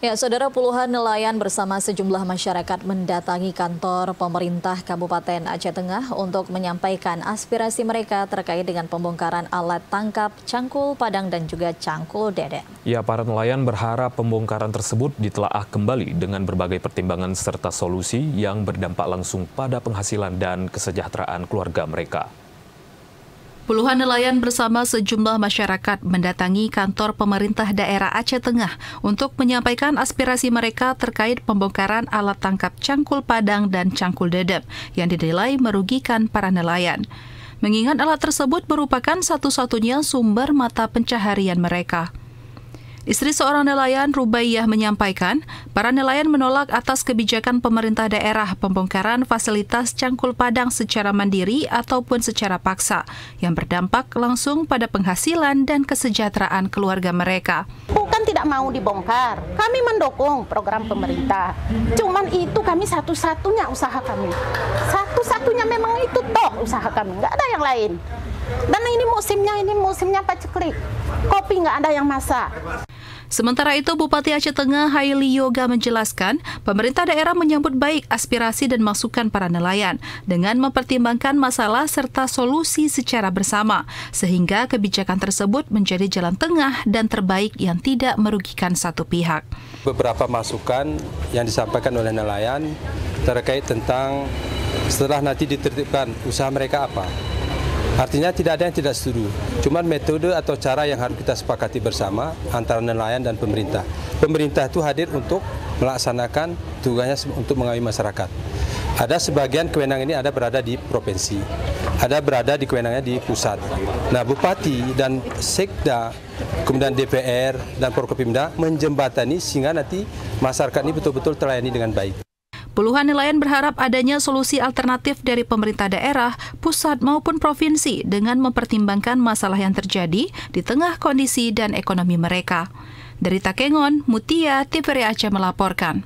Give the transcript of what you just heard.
Ya, saudara, puluhan nelayan bersama sejumlah masyarakat mendatangi kantor pemerintah Kabupaten Aceh Tengah untuk menyampaikan aspirasi mereka terkait dengan pembongkaran alat tangkap cangkul padang dan juga cangkul dede. Ya, para nelayan berharap pembongkaran tersebut ditelaah kembali dengan berbagai pertimbangan serta solusi yang berdampak langsung pada penghasilan dan kesejahteraan keluarga mereka. Puluhan nelayan bersama sejumlah masyarakat mendatangi kantor pemerintah daerah Aceh Tengah untuk menyampaikan aspirasi mereka terkait pembongkaran alat tangkap cangkul padang dan cangkul dedep yang dinilai merugikan para nelayan. Mengingat alat tersebut merupakan satu-satunya sumber mata pencaharian mereka. Istri seorang nelayan, Rubaiyah, menyampaikan, para nelayan menolak atas kebijakan pemerintah daerah pembongkaran fasilitas cangkul padang secara mandiri ataupun secara paksa, yang berdampak langsung pada penghasilan dan kesejahteraan keluarga mereka. Bukan tidak mau dibongkar, kami mendukung program pemerintah. Cuman itu kami satu-satunya usaha kami. Satu-satunya memang itu toh usaha kami, nggak ada yang lain. Dan ini musimnya paceklik, kopi nggak ada yang masak. Sementara itu, Bupati Aceh Tengah Haili Yoga menjelaskan, pemerintah daerah menyambut baik aspirasi dan masukan para nelayan dengan mempertimbangkan masalah serta solusi secara bersama, sehingga kebijakan tersebut menjadi jalan tengah dan terbaik yang tidak merugikan satu pihak. Beberapa masukan yang disampaikan oleh nelayan terkait tentang setelah nanti ditertibkan usaha mereka apa. Artinya tidak ada yang tidak setuju, cuma metode atau cara yang harus kita sepakati bersama antara nelayan dan pemerintah. Pemerintah itu hadir untuk melaksanakan tugasnya untuk mengayomi masyarakat. Ada sebagian kewenangan ini ada berada di provinsi, ada berada di kewenangannya di pusat. Nah, Bupati dan Sekda, kemudian DPR dan Forkopimda menjembatani sehingga nanti masyarakat ini betul-betul terlayani dengan baik. Puluhan nelayan berharap adanya solusi alternatif dari pemerintah daerah, pusat maupun provinsi dengan mempertimbangkan masalah yang terjadi di tengah kondisi dan ekonomi mereka. Dari Takengon, Mutia, TVRI Aceh melaporkan.